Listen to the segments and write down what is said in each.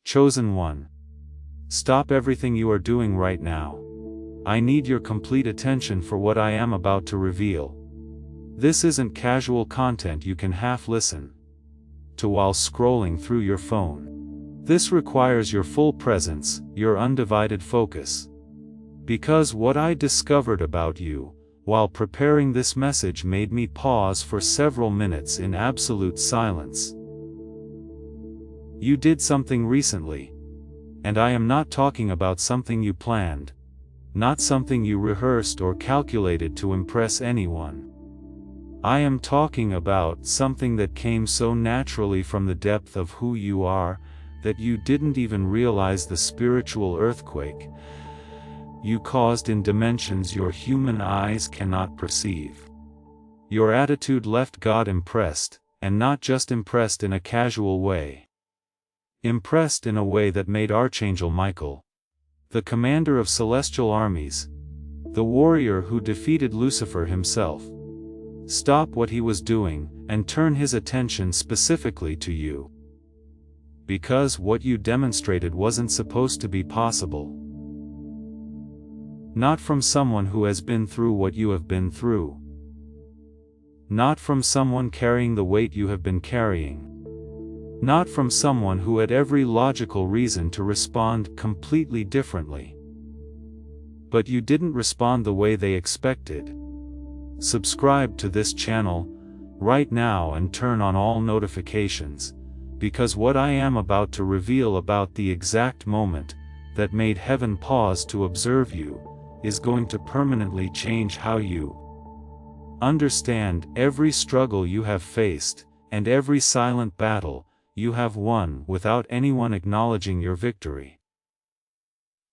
Chosen one. Stop everything you are doing right now. I need your complete attention for what I am about to reveal. This isn't casual content you can half listen to while scrolling through your phone. This requires your full presence, your undivided focus. Because what I discovered about you, while preparing this message, made me pause for several minutes in absolute silence. You did something recently. And I am not talking about something you planned. Not something you rehearsed or calculated to impress anyone. I am talking about something that came so naturally from the depth of who you are, that you didn't even realize the spiritual earthquake you caused in dimensions your human eyes cannot perceive. Your attitude left God impressed, and not just impressed in a casual way. Impressed in a way that made Archangel Michael, the commander of celestial armies, the warrior who defeated Lucifer himself, stop what he was doing and turn his attention specifically to you. Because what you demonstrated wasn't supposed to be possible. Not from someone who has been through what you have been through. Not from someone carrying the weight you have been carrying. Not from someone who had every logical reason to respond completely differently. But you didn't respond the way they expected. Subscribe to this channel right now and turn on all notifications, because what I am about to reveal about the exact moment that made heaven pause to observe you is going to permanently change how you understand every struggle you have faced, and every silent battle you have won without anyone acknowledging your victory.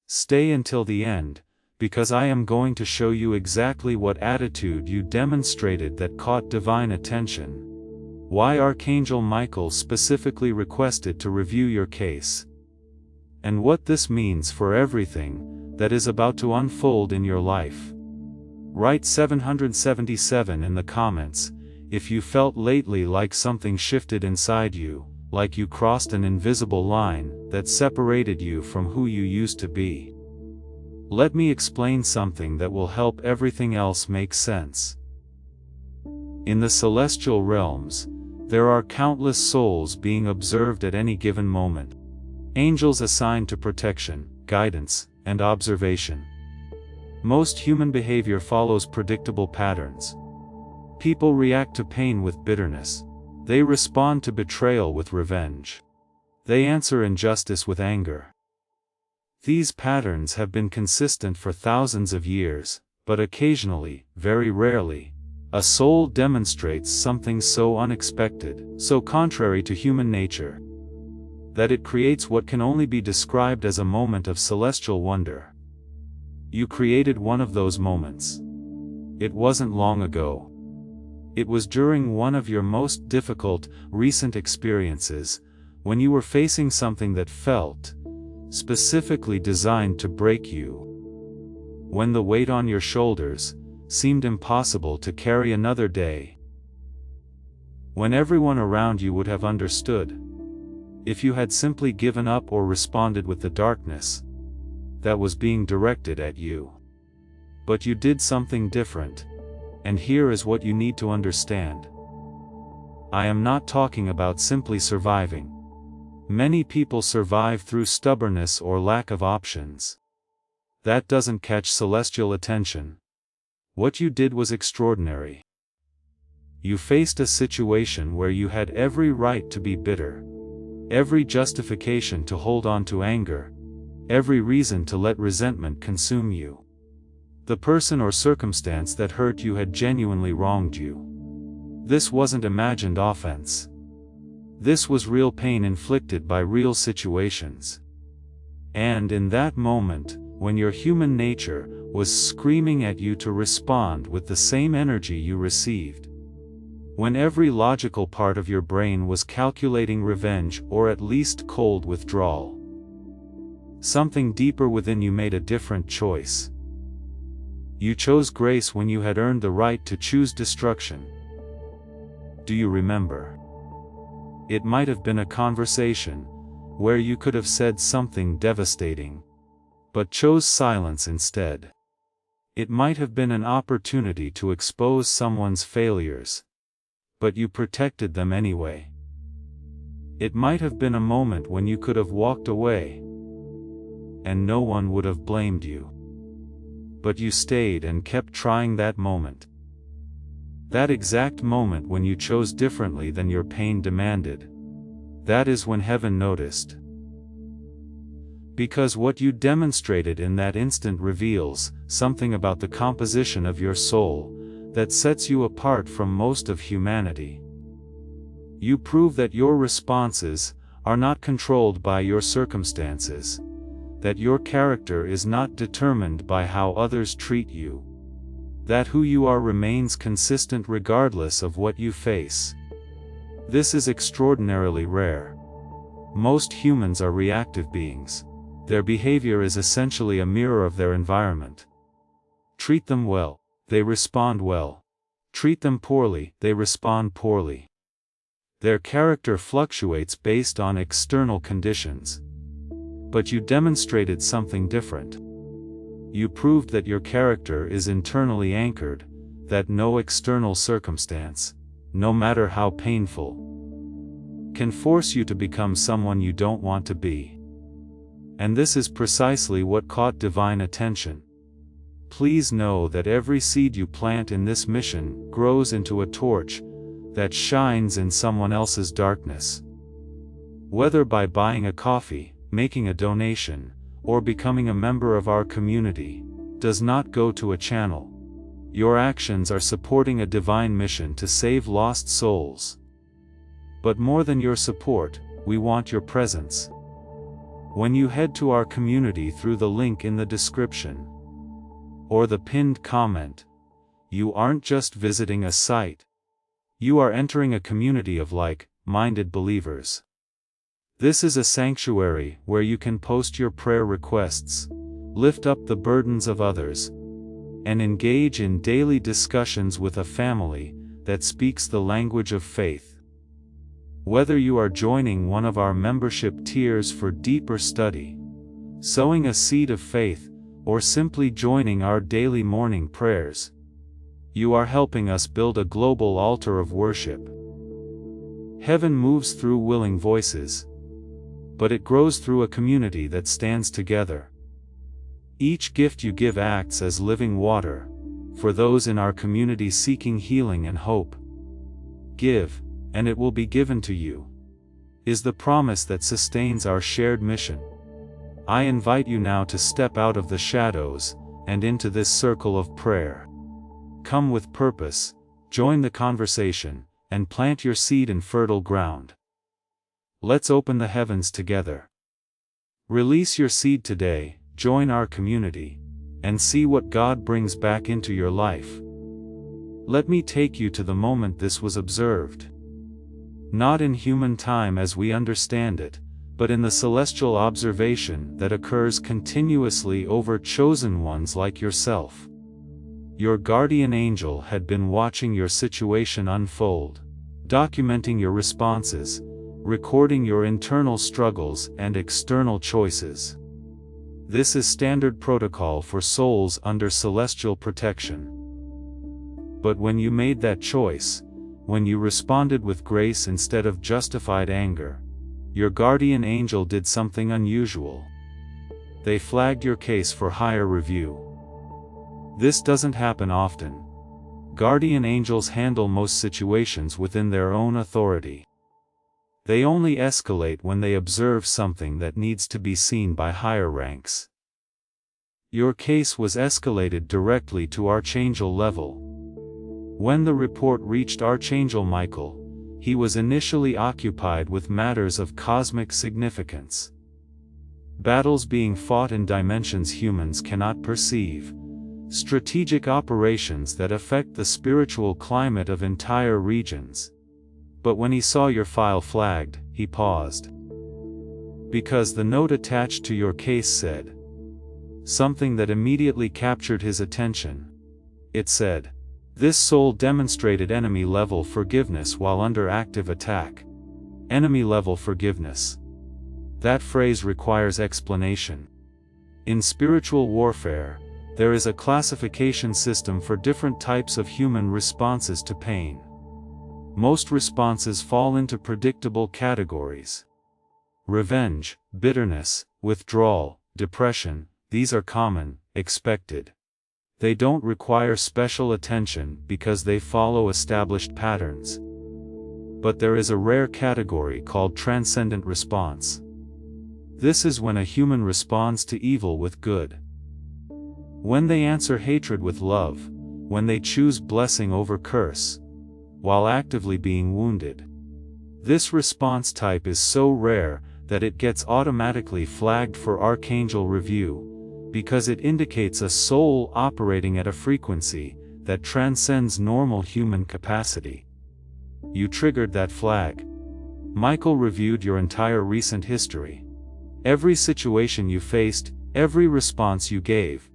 Stay until the end, because I am going to show you exactly what attitude you demonstrated that caught divine attention. Why Archangel Michael specifically requested to review your case. And what this means for everything that is about to unfold in your life. Write 777 in the comments if you felt lately like something shifted inside you, like you crossed an invisible line that separated you from who you used to be. Let me explain something that will help everything else make sense. In the celestial realms, there are countless souls being observed at any given moment. Angels assigned to protection, guidance, and observation. Most human behavior follows predictable patterns. People react to pain with bitterness. They respond to betrayal with revenge. They answer injustice with anger. These patterns have been consistent for thousands of years, but occasionally, very rarely, a soul demonstrates something so unexpected, so contrary to human nature, that it creates what can only be described as a moment of celestial wonder. You created one of those moments. It wasn't long ago. It was during one of your most difficult, recent experiences, when you were facing something that felt specifically designed to break you. When the weight on your shoulders seemed impossible to carry another day. When everyone around you would have understood, if you had simply given up or responded with the darkness that was being directed at you. But you did something different, and here is what you need to understand. I am not talking about simply surviving. Many people survive through stubbornness or lack of options. That doesn't catch celestial attention. What you did was extraordinary. You faced a situation where you had every right to be bitter, every justification to hold on to anger, every reason to let resentment consume you. The person or circumstance that hurt you had genuinely wronged you. This wasn't imagined offense. This was real pain inflicted by real situations. And in that moment, when your human nature was screaming at you to respond with the same energy you received, when every logical part of your brain was calculating revenge or at least cold withdrawal, something deeper within you made a different choice. You chose grace when you had earned the right to choose destruction. Do you remember? It might have been a conversation, where you could have said something devastating, but chose silence instead. It might have been an opportunity to expose someone's failures, but you protected them anyway. It might have been a moment when you could have walked away, and no one would have blamed you. But you stayed and kept trying that moment. That exact moment when you chose differently than your pain demanded. That is when heaven noticed. Because what you demonstrated in that instant reveals something about the composition of your soul that sets you apart from most of humanity. You prove that your responses are not controlled by your circumstances, that your character is not determined by how others treat you, that who you are remains consistent regardless of what you face. This is extraordinarily rare. Most humans are reactive beings. Their behavior is essentially a mirror of their environment. Treat them well, they respond well. Treat them poorly, they respond poorly. Their character fluctuates based on external conditions. But you demonstrated something different. You proved that your character is internally anchored, that no external circumstance, no matter how painful, can force you to become someone you don't want to be. And this is precisely what caught divine attention. Please know that every seed you plant in this mission grows into a torch that shines in someone else's darkness. Whether by buying a coffee, making a donation, or becoming a member of our community, does not go to a channel. Your actions are supporting a divine mission to save lost souls. But more than your support, we want your presence. When you head to our community through the link in the description or the pinned comment, you aren't just visiting a site. You are entering a community of like-minded believers. This is a sanctuary where you can post your prayer requests, lift up the burdens of others, and engage in daily discussions with a family that speaks the language of faith. Whether you are joining one of our membership tiers for deeper study, sowing a seed of faith, or simply joining our daily morning prayers, you are helping us build a global altar of worship. Heaven moves through willing voices, but it grows through a community that stands together. Each gift you give acts as living water for those in our community seeking healing and hope. Give, and it will be given to you, is the promise that sustains our shared mission. I invite you now to step out of the shadows and into this circle of prayer. Come with purpose, join the conversation, and plant your seed in fertile ground. Let's open the heavens together. Release your seed today, join our community, and see what God brings back into your life. Let me take you to the moment this was observed. Not in human time as we understand it, but in the celestial observation that occurs continuously over chosen ones like yourself. Your guardian angel had been watching your situation unfold, documenting your responses, recording your internal struggles and external choices. This is standard protocol for souls under celestial protection. But when you made that choice, when you responded with grace instead of justified anger, your guardian angel did something unusual. They flagged your case for higher review. This doesn't happen often. Guardian angels handle most situations within their own authority. They only escalate when they observe something that needs to be seen by higher ranks. Your case was escalated directly to Archangel level. When the report reached Archangel Michael, he was initially occupied with matters of cosmic significance. Battles being fought in dimensions humans cannot perceive. Strategic operations that affect the spiritual climate of entire regions. But when he saw your file flagged, he paused. Because the note attached to your case said something that immediately captured his attention. It said, "This soul demonstrated enemy-level forgiveness while under active attack." Enemy-level forgiveness. That phrase requires explanation. In spiritual warfare, there is a classification system for different types of human responses to pain. Most responses fall into predictable categories. Revenge, bitterness, withdrawal, depression, these are common, expected. They don't require special attention because they follow established patterns. But there is a rare category called transcendent response. This is when a human responds to evil with good. When they answer hatred with love, when they choose blessing over curse, while actively being wounded. This response type is so rare that it gets automatically flagged for Archangel review, because it indicates a soul operating at a frequency that transcends normal human capacity. You triggered that flag. Michael reviewed your entire recent history. Every situation you faced, every response you gave.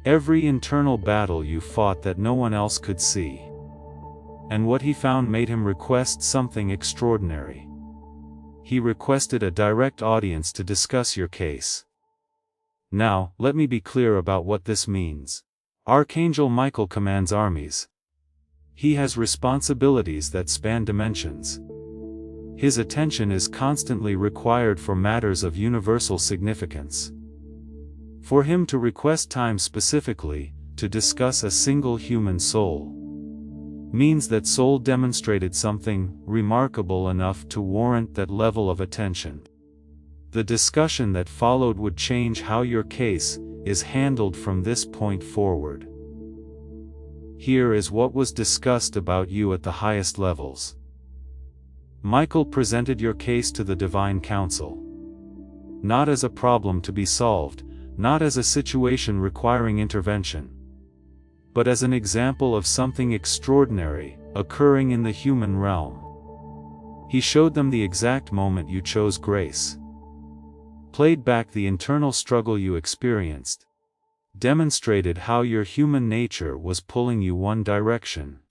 Every internal battle you fought that no one else could see. And what he found made him request something extraordinary. He requested a direct audience to discuss your case. Now, let me be clear about what this means. Archangel Michael commands armies. He has responsibilities that span dimensions. His attention is constantly required for matters of universal significance. For him to request time specifically, to discuss a single human soul, means that soul demonstrated something remarkable enough to warrant that level of attention. The discussion that followed would change how your case is handled from this point forward. Here is what was discussed about you at the highest levels. Michael presented your case to the Divine Council. Not as a problem to be solved, not as a situation requiring intervention, but as an example of something extraordinary occurring in the human realm. He showed them the exact moment you chose grace, played back the internal struggle you experienced, demonstrated how your human nature was pulling you one direction,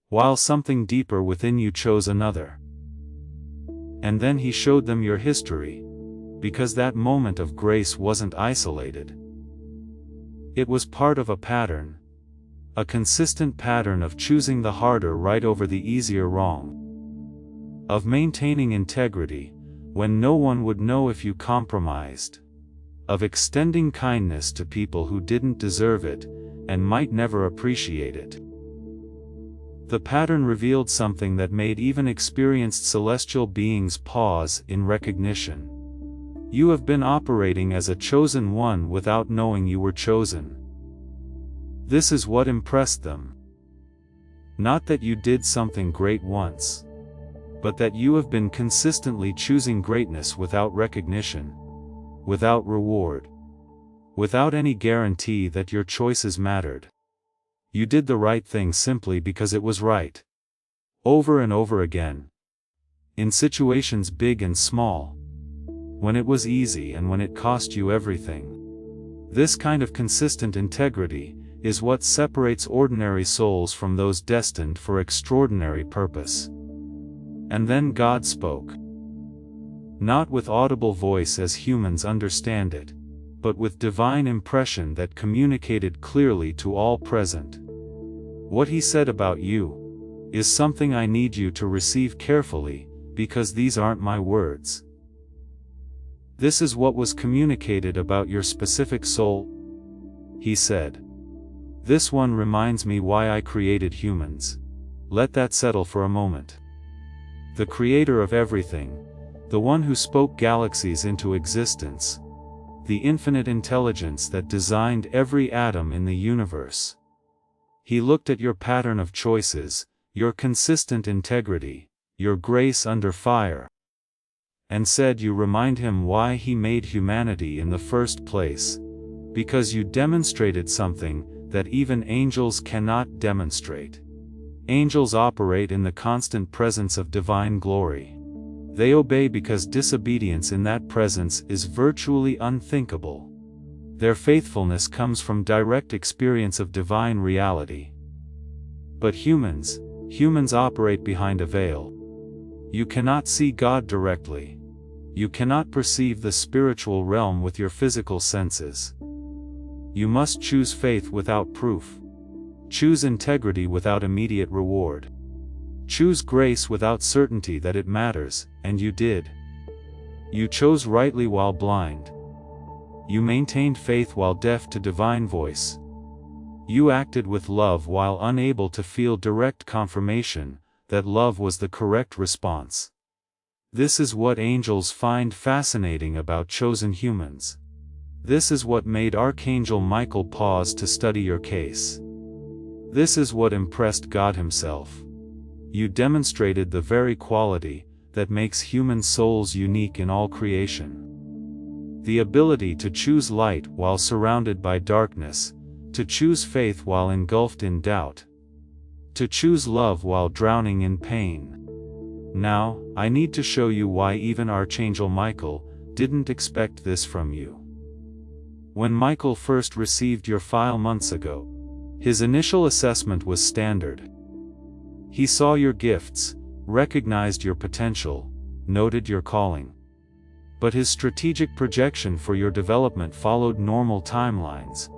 while something deeper within you chose another. And then he showed them your history, because that moment of grace wasn't isolated. It was part of a pattern, a consistent pattern of choosing the harder right over the easier wrong, of maintaining integrity when no one would know if you compromised, of extending kindness to people who didn't deserve it and might never appreciate it. The pattern revealed something that made even experienced celestial beings pause in recognition. You have been operating as a chosen one without knowing you were chosen. This is what impressed them. Not that you did something great once, but that you have been consistently choosing greatness without recognition, without reward, without any guarantee that your choices mattered. You did the right thing simply because it was right. Over and over again. In situations big and small. When it was easy and when it cost you everything. This kind of consistent integrity is what separates ordinary souls from those destined for extraordinary purpose. And then God spoke. Not with audible voice as humans understand it, but with divine impression that communicated clearly to all present. What he said about you is something I need you to receive carefully, because these aren't my words. This is what was communicated about your specific soul. He said, "This one reminds me why I created humans." Let that settle for a moment. The creator of everything, the one who spoke galaxies into existence, the infinite intelligence that designed every atom in the universe. He looked at your pattern of choices, your consistent integrity, your grace under fire, and said you remind him why he made humanity in the first place, because you demonstrated something that even angels cannot demonstrate. Angels operate in the constant presence of divine glory. They obey because disobedience in that presence is virtually unthinkable. Their faithfulness comes from direct experience of divine reality. But humans operate behind a veil. You cannot see God directly. You cannot perceive the spiritual realm with your physical senses. You must choose faith without proof. Choose integrity without immediate reward. Choose grace without certainty that it matters, and you did. You chose rightly while blind. You maintained faith while deaf to divine voice. You acted with love while unable to feel direct confirmation that love was the correct response. This is what angels find fascinating about chosen humans. This is what made Archangel Michael pause to study your case. This is what impressed God Himself. You demonstrated the very quality that makes human souls unique in all creation. The ability to choose light while surrounded by darkness, to choose faith while engulfed in doubt, to choose love while drowning in pain. Now, I need to show you why even Archangel Michael didn't expect this from you. When Michael first received your file months ago, his initial assessment was standard. He saw your gifts, recognized your potential, noted your calling. But his strategic projection for your development followed normal timelines.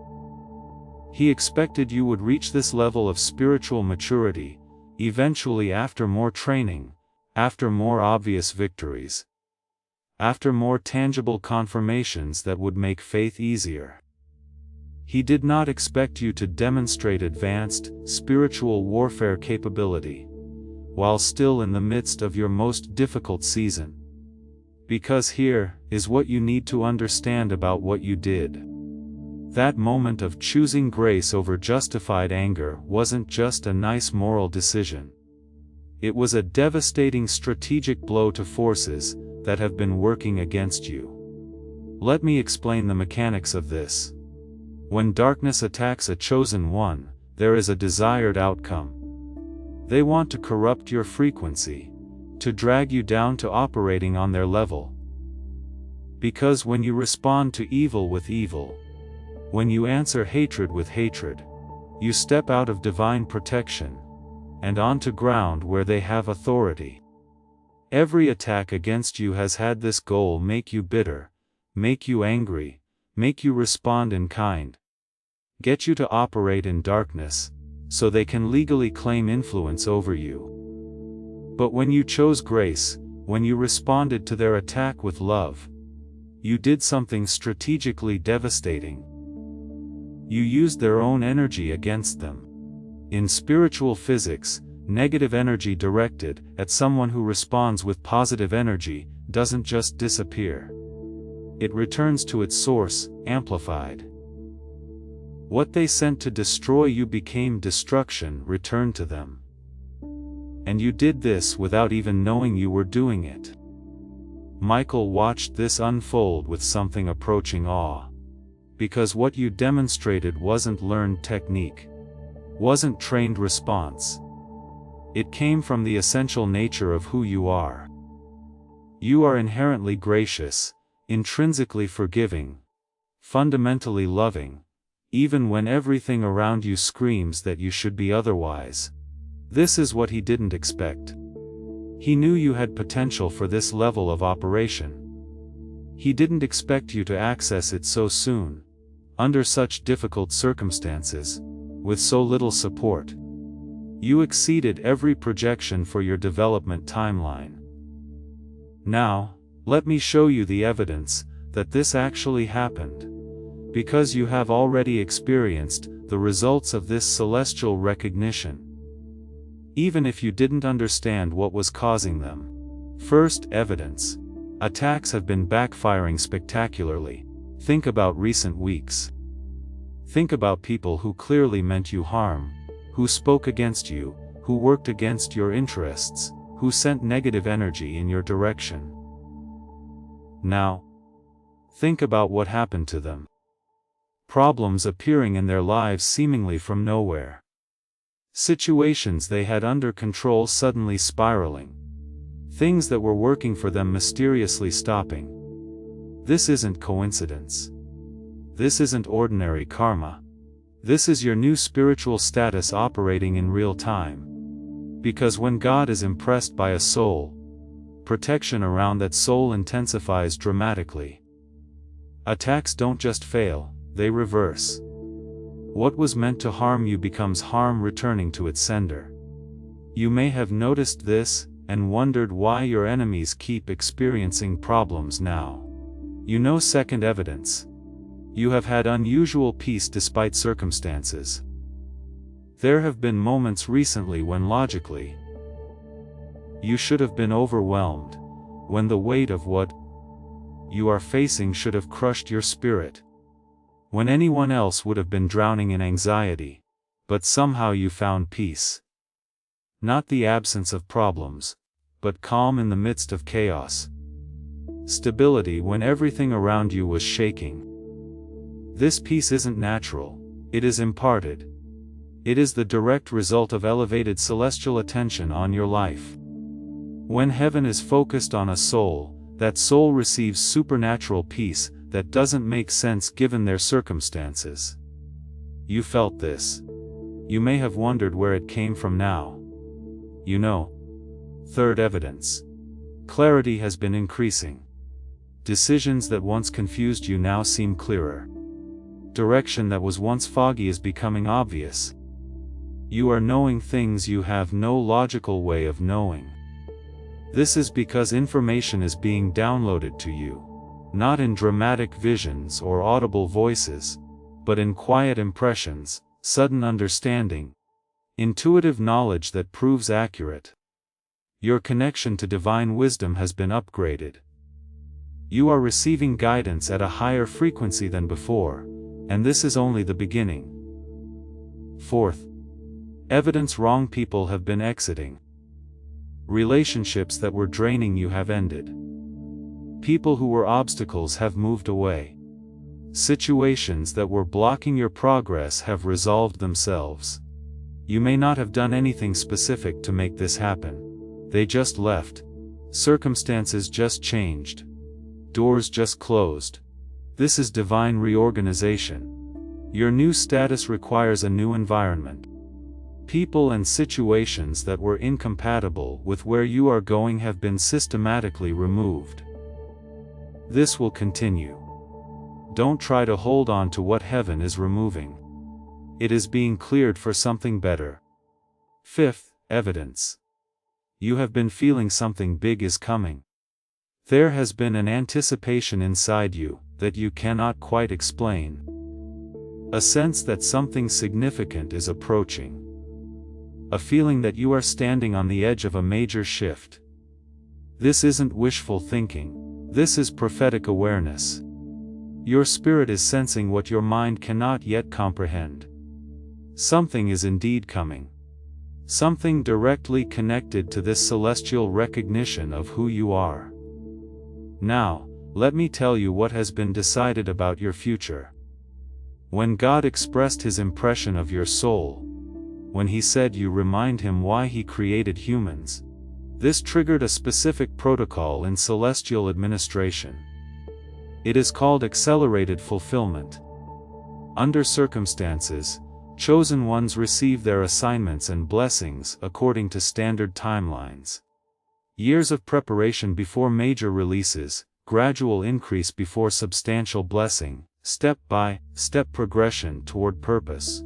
He expected you would reach this level of spiritual maturity, eventually after more training, after more obvious victories, after more tangible confirmations that would make faith easier. He did not expect you to demonstrate advanced, spiritual warfare capability, while still in the midst of your most difficult season. Because here is what you need to understand about what you did. That moment of choosing grace over justified anger wasn't just a nice moral decision. It was a devastating strategic blow to forces that have been working against you. Let me explain the mechanics of this. When darkness attacks a chosen one, there is a desired outcome. They want to corrupt your frequency, to drag you down to operating on their level. Because when you respond to evil with evil, when you answer hatred with hatred, you step out of divine protection, and onto ground where they have authority. Every attack against you has had this goal: make you bitter, make you angry, make you respond in kind, get you to operate in darkness, so they can legally claim influence over you. But when you chose grace, when you responded to their attack with love, you did something strategically devastating. You used their own energy against them. In spiritual physics, negative energy directed at someone who responds with positive energy doesn't just disappear. It returns to its source, amplified. What they sent to destroy you became destruction returned to them. And you did this without even knowing you were doing it. Michael watched this unfold with something approaching awe. Because what you demonstrated wasn't learned technique, wasn't trained response. It came from the essential nature of who you are. You are inherently gracious, intrinsically forgiving, fundamentally loving, even when everything around you screams that you should be otherwise. This is what he didn't expect. He knew you had potential for this level of operation. He didn't expect you to access it so soon, under such difficult circumstances, with so little support. You exceeded every projection for your development timeline. Now, let me show you the evidence that this actually happened, because you have already experienced the results of this celestial recognition, even if you didn't understand what was causing them. First, evidence. Attacks have been backfiring spectacularly. Think about recent weeks. Think about people who clearly meant you harm, who spoke against you, who worked against your interests, who sent negative energy in your direction. Now, think about what happened to them. Problems appearing in their lives seemingly from nowhere. Situations they had under control suddenly spiraling. Things that were working for them mysteriously stopping. This isn't coincidence. This isn't ordinary karma. This is your new spiritual status operating in real time. Because when God is impressed by a soul, protection around that soul intensifies dramatically. Attacks don't just fail, they reverse. What was meant to harm you becomes harm returning to its sender. You may have noticed this, and wondered why your enemies keep experiencing problems now. You know second evidence. You have had unusual peace despite circumstances. There have been moments recently when logically, you should have been overwhelmed, when the weight of what you are facing should have crushed your spirit. When anyone else would have been drowning in anxiety, but somehow you found peace. Not the absence of problems, but calm in the midst of chaos. Stability when everything around you was shaking. This peace isn't natural, it is imparted. It is the direct result of elevated celestial attention on your life. When heaven is focused on a soul, that soul receives supernatural peace that doesn't make sense given their circumstances. You felt this. You may have wondered where it came from now. You know. Third evidence. Clarity has been increasing. Decisions that once confused you now seem clearer. Direction that was once foggy is becoming obvious. You are knowing things you have no logical way of knowing. This is because information is being downloaded to you, not in dramatic visions or audible voices, but in quiet impressions, sudden understanding, intuitive knowledge that proves accurate. Your connection to divine wisdom has been upgraded. You are receiving guidance at a higher frequency than before, and this is only the beginning. Fourth evidence: wrong people have been exiting. Relationships that were draining you have ended. People who were obstacles have moved away. Situations that were blocking your progress have resolved themselves. You may not have done anything specific to make this happen. They just left. Circumstances just changed. Doors just closed. This is divine reorganization. Your new status requires a new environment. People and situations that were incompatible with where you are going have been systematically removed. This will continue. Don't try to hold on to what heaven is removing. It is being cleared for something better. Fifth evidence. You have been feeling something big is coming. There has been an anticipation inside you that you cannot quite explain. A sense that something significant is approaching. A feeling that you are standing on the edge of a major shift. This isn't wishful thinking, this is prophetic awareness. Your spirit is sensing what your mind cannot yet comprehend. Something is indeed coming. Something directly connected to this celestial recognition of who you are. Now, let me tell you what has been decided about your future. When God expressed His impression of your soul, when He said you remind Him why He created humans, this triggered a specific protocol in celestial administration. It is called accelerated fulfillment. Under circumstances, chosen ones receive their assignments and blessings according to standard timelines. Years of preparation before major releases, gradual increase before substantial blessing, step-by-step progression toward purpose.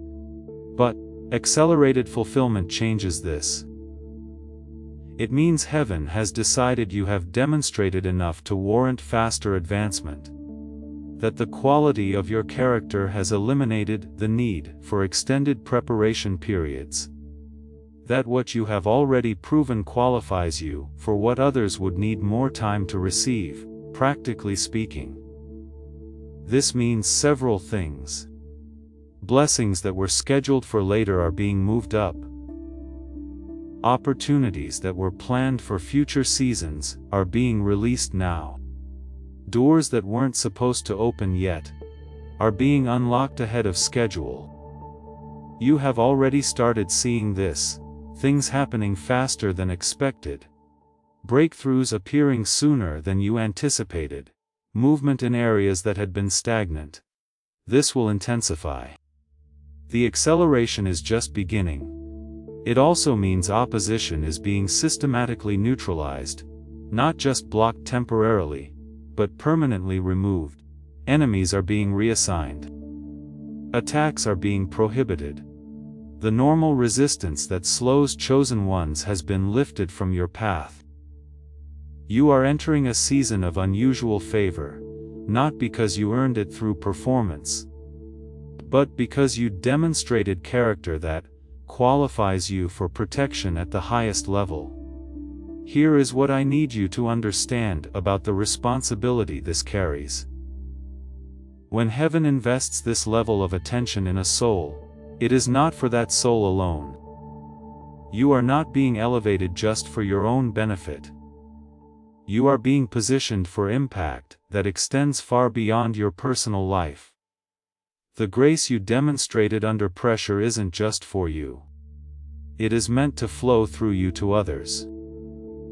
But accelerated fulfillment changes this. It means heaven has decided you have demonstrated enough to warrant faster advancement. That the quality of your character has eliminated the need for extended preparation periods. That what you have already proven qualifies you for what others would need more time to receive, practically speaking. This means several things. Blessings that were scheduled for later are being moved up. Opportunities that were planned for future seasons are being released now. Doors that weren't supposed to open yet are being unlocked ahead of schedule. You have already started seeing this, things happening faster than expected. Breakthroughs appearing sooner than you anticipated. Movement in areas that had been stagnant. This will intensify. The acceleration is just beginning. It also means opposition is being systematically neutralized. not just blocked temporarily, but permanently removed. Enemies are being reassigned. Attacks are being prohibited. The normal resistance that slows chosen ones has been lifted from your path. You are entering a season of unusual favor, not because you earned it through performance, but because you demonstrated character that qualifies you for protection at the highest level. Here is what I need you to understand about the responsibility this carries. When heaven invests this level of attention in a soul, it is not for that soul alone. You are not being elevated just for your own benefit. You are being positioned for impact that extends far beyond your personal life. The grace you demonstrated under pressure isn't just for you. It is meant to flow through you to others.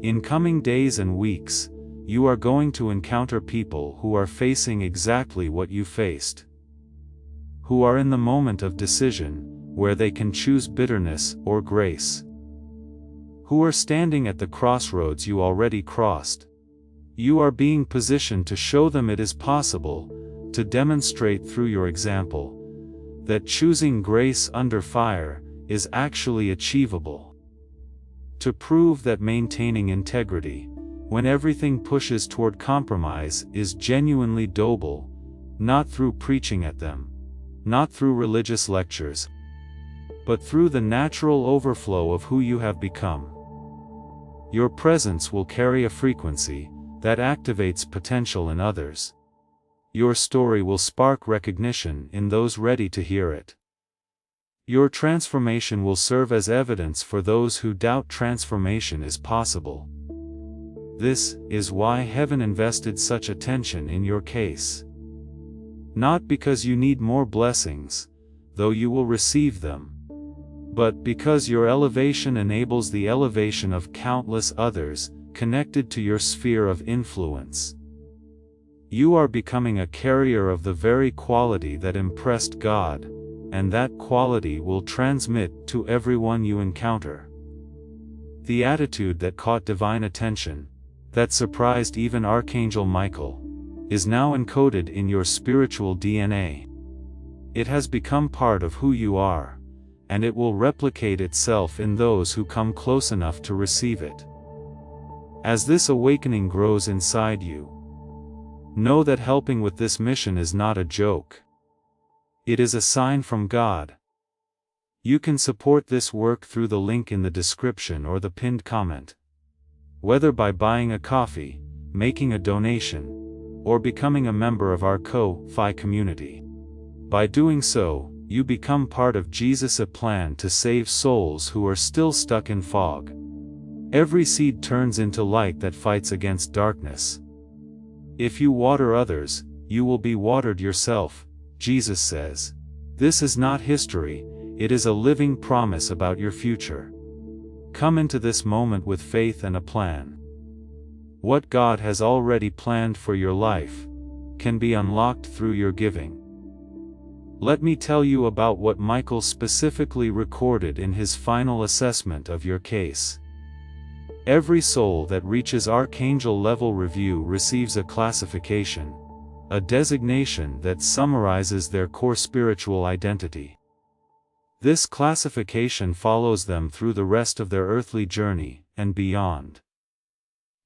In coming days and weeks, you are going to encounter people who are facing exactly what you faced. Who are in the moment of decision, where they can choose bitterness or grace. Who are standing at the crossroads you already crossed. You are being positioned to show them it is possible, to demonstrate through your example, that choosing grace under fire is actually achievable. To prove that maintaining integrity, when everything pushes toward compromise, is genuinely doable, not through preaching at them, not through religious lectures, but through the natural overflow of who you have become. Your presence will carry a frequency that activates potential in others. Your story will spark recognition in those ready to hear it. Your transformation will serve as evidence for those who doubt transformation is possible. This is why heaven invested such attention in your case. Not because you need more blessings, though you will receive them, but because your elevation enables the elevation of countless others connected to your sphere of influence. You are becoming a carrier of the very quality that impressed God, and that quality will transmit to everyone you encounter. The attitude that caught divine attention, that surprised even Archangel Michael, is now encoded in your spiritual DNA. It has become part of who you are, and it will replicate itself in those who come close enough to receive it. As this awakening grows inside you, know that helping with this mission is not a joke. It is a sign from God. You can support this work through the link in the description or the pinned comment. Whether by buying a coffee, making a donation, or becoming a member of our Ko-Fi community. By doing so, you become part of Jesus' plan to save souls who are still stuck in fog. Every seed turns into light that fights against darkness. If you water others, you will be watered yourself, Jesus says. This is not history, it is a living promise about your future. Come into this moment with faith and a plan. What God has already planned for your life can be unlocked through your giving. Let me tell you about what Michael specifically recorded in his final assessment of your case. Every soul that reaches Archangel level review receives a classification, a designation that summarizes their core spiritual identity. This classification follows them through the rest of their earthly journey and beyond.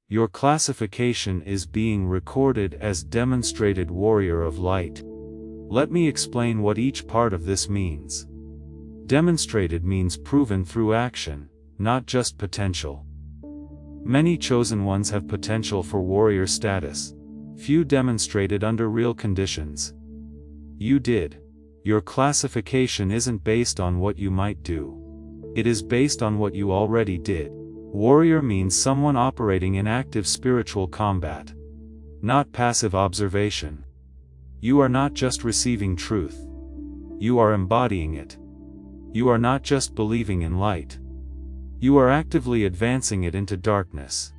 Your classification is being recorded as Demonstrated Warrior of Light. Let me explain what each part of this means. Demonstrated means proven through action, not just potential. Many chosen ones have potential for warrior status. Few demonstrated under real conditions. You did. Your classification isn't based on what you might do. It is based on what you already did. Warrior means someone operating in active spiritual combat, not passive observation. You are not just receiving truth. You are embodying it. You are not just believing in light. You are actively advancing it into darkness.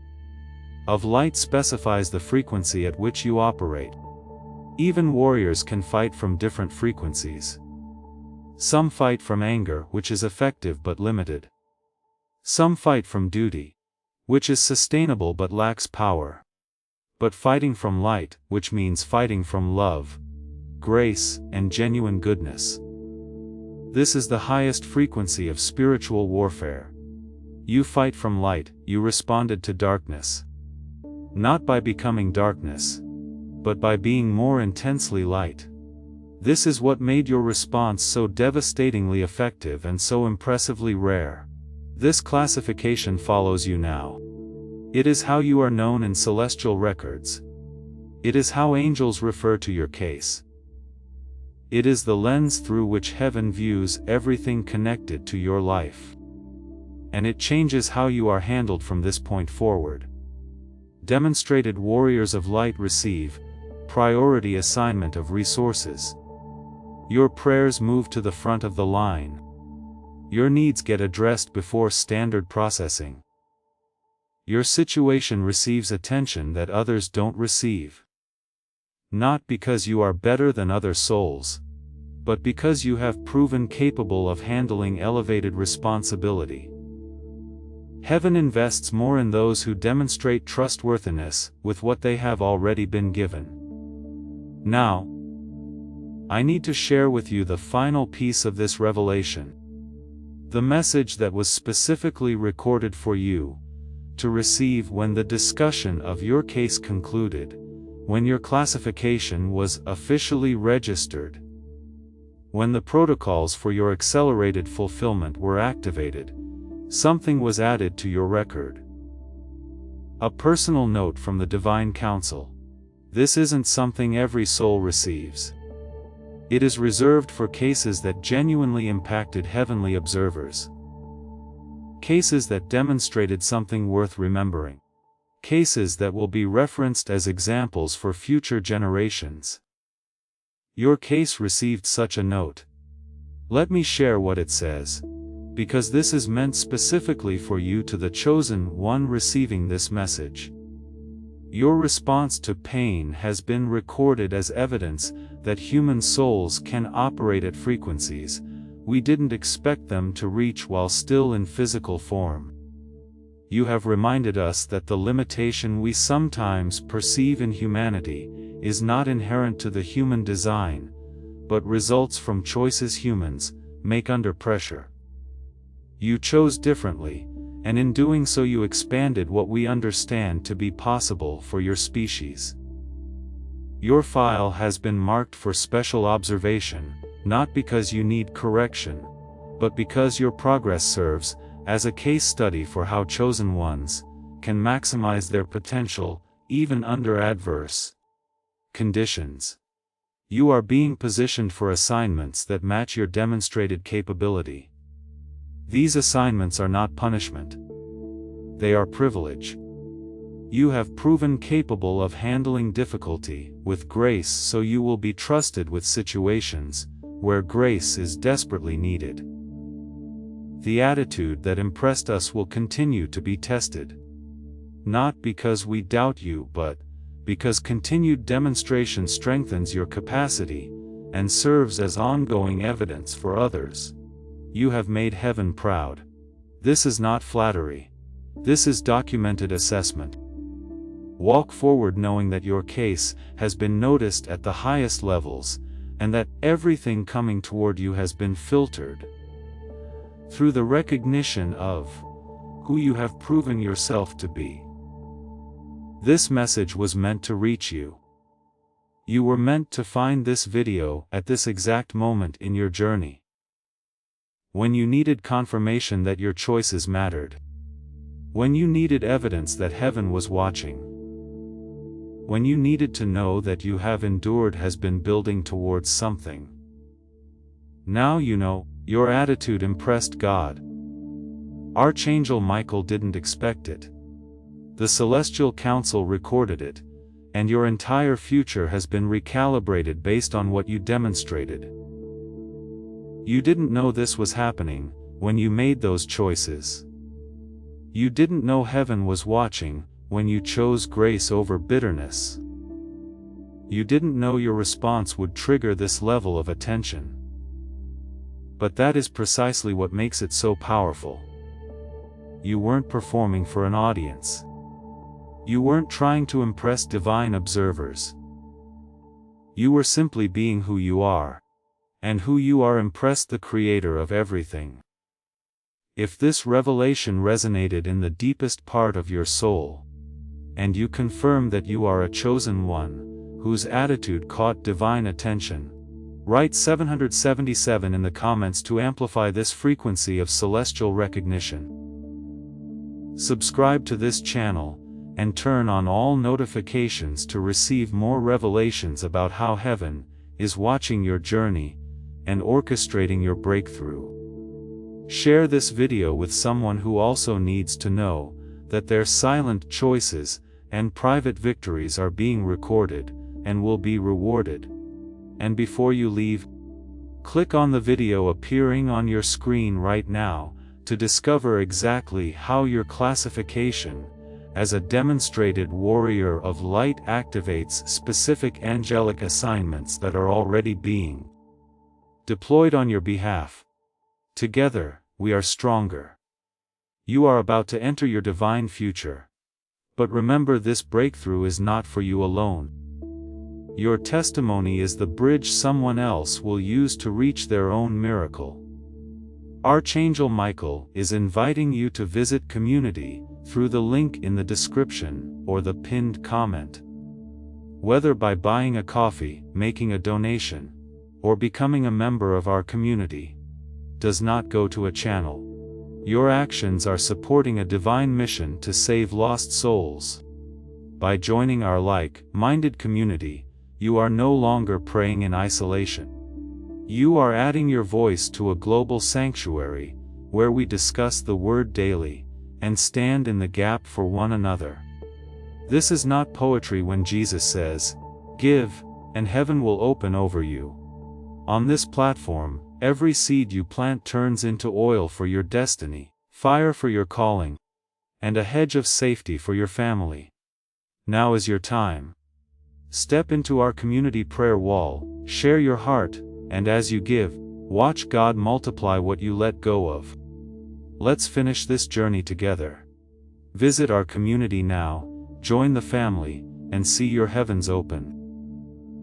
Of light specifies the frequency at which you operate. Even warriors can fight from different frequencies. Some fight from anger, which is effective but limited. Some fight from duty, which is sustainable but lacks power. But fighting from light, which means fighting from love, grace, and genuine goodness. This is the highest frequency of spiritual warfare. You fight from light, you responded to darkness. Not by becoming darkness, but by being more intensely light. This is what made your response so devastatingly effective and so impressively rare. This classification follows you now. It is how you are known in celestial records. It is how angels refer to your case. It is the lens through which heaven views everything connected to your life. And it changes how you are handled from this point forward. Demonstrated warriors of light receive priority assignment of resources. Your prayers move to the front of the line. Your needs get addressed before standard processing. Your situation receives attention that others don't receive. Not because you are better than other souls, but because you have proven capable of handling elevated responsibility. Heaven invests more in those who demonstrate trustworthiness with what they have already been given. Now, I need to share with you the final piece of this revelation. The message that was specifically recorded for you to receive when the discussion of your case concluded, when your classification was officially registered, when the protocols for your accelerated fulfillment were activated, something was added to your record. A personal note from the Divine Council. This isn't something every soul receives. It is reserved for cases that genuinely impacted heavenly observers. Cases that demonstrated something worth remembering. Cases that will be referenced as examples for future generations. Your case received such a note. Let me share what it says, because this is meant specifically for you, to the chosen one receiving this message. Your response to pain has been recorded as evidence that human souls can operate at frequencies we didn't expect them to reach while still in physical form. You have reminded us that the limitation we sometimes perceive in humanity is not inherent to the human design, but results from choices humans make under pressure. You chose differently, and in doing so you expanded what we understand to be possible for your species. Your file has been marked for special observation, not because you need correction, but because your progress serves as a case study for how chosen ones can maximize their potential, even under adverse conditions. You are being positioned for assignments that match your demonstrated capability. These assignments are not punishment. They are privilege. You have proven capable of handling difficulty with grace, so you will be trusted with situations where grace is desperately needed. The attitude that impressed us will continue to be tested. Not because we doubt you, but because continued demonstration strengthens your capacity and serves as ongoing evidence for others. You have made heaven proud. This is not flattery. This is documented assessment. Walk forward knowing that your case has been noticed at the highest levels, and that everything coming toward you has been filtered through the recognition of who you have proven yourself to be. This message was meant to reach you. You were meant to find this video at this exact moment in your journey, when you needed confirmation that your choices mattered, when you needed evidence that heaven was watching, when you needed to know that you have endured has been building towards something. Now you know. Your attitude impressed God. Archangel Michael didn't expect it. The Celestial Council recorded it, and your entire future has been recalibrated based on what you demonstrated. You didn't know this was happening when you made those choices. You didn't know heaven was watching when you chose grace over bitterness. You didn't know your response would trigger this level of attention. But that is precisely what makes it so powerful. you weren't performing for an audience. You weren't trying to impress divine observers. You were simply being who you are. And who you are impressed the Creator of everything. If this revelation resonated in the deepest part of your soul, and you confirm that you are a chosen one, whose attitude caught divine attention, write 777 in the comments to amplify this frequency of celestial recognition. Subscribe to this channel, and turn on all notifications to receive more revelations about how heaven is watching your journey and orchestrating your breakthrough. Share this video with someone who also needs to know that their silent choices and private victories are being recorded and will be rewarded. And before you leave, click on the video appearing on your screen right now to discover exactly how your classification as a demonstrated warrior of light activates specific angelic assignments that are already being deployed on your behalf. Together, we are stronger. You are about to enter your divine future. But remember, this breakthrough is not for you alone. Your testimony is the bridge someone else will use to reach their own miracle. Archangel Michael is inviting you to visit Community through the link in the description or the pinned comment. Whether by buying a coffee, making a donation, or becoming a member of our community, does not go to a channel. Your actions are supporting a divine mission to save lost souls. By joining our like-minded community, you are no longer praying in isolation. You are adding your voice to a global sanctuary, where we discuss the Word daily, and stand in the gap for one another. This is not poetry when Jesus says, "Give, and heaven will open over you." On this platform, every seed you plant turns into oil for your destiny, fire for your calling, and a hedge of safety for your family. Now is your time. Step into our community prayer wall, share your heart, and as you give, watch God multiply what you let go of. Let's finish this journey together. Visit our community now, join the family, and see your heavens open.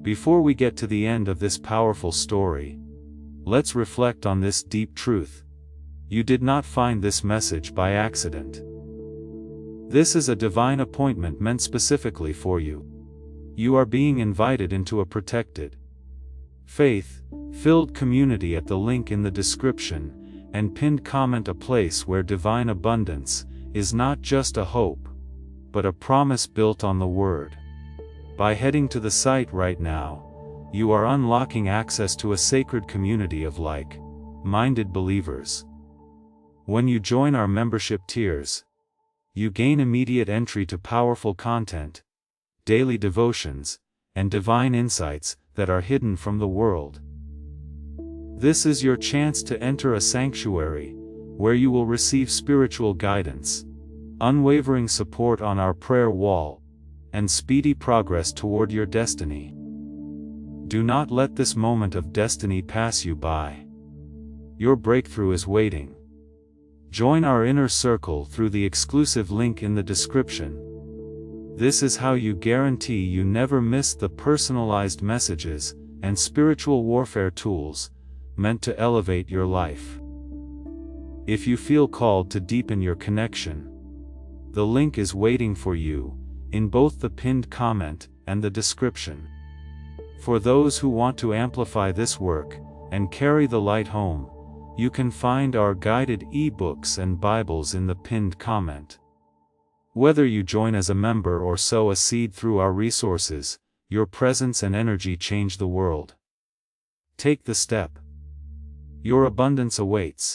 Before we get to the end of this powerful story, let's reflect on this deep truth. You did not find this message by accident. This is a divine appointment meant specifically for you. You are being invited into a protected, faith-filled community at the link in the description and pinned comment, a place where divine abundance is not just a hope, but a promise built on the Word. By heading to the site right now, you are unlocking access to a sacred community of like-minded believers. When you join our membership tiers, you gain immediate entry to powerful content, daily devotions, and divine insights that are hidden from the world. This is your chance to enter a sanctuary, where you will receive spiritual guidance, unwavering support on our prayer wall, and speedy progress toward your destiny. Do not let this moment of destiny pass you by. Your breakthrough is waiting. Join our inner circle through the exclusive link in the description. This is how you guarantee you never miss the personalized messages and spiritual warfare tools meant to elevate your life. If you feel called to deepen your connection, the link is waiting for you in both the pinned comment and the description. For those who want to amplify this work and carry the light home, you can find our guided ebooks and Bibles in the pinned comment. Whether you join as a member or sow a seed through our resources, your presence and energy change the world. Take the step. Your abundance awaits.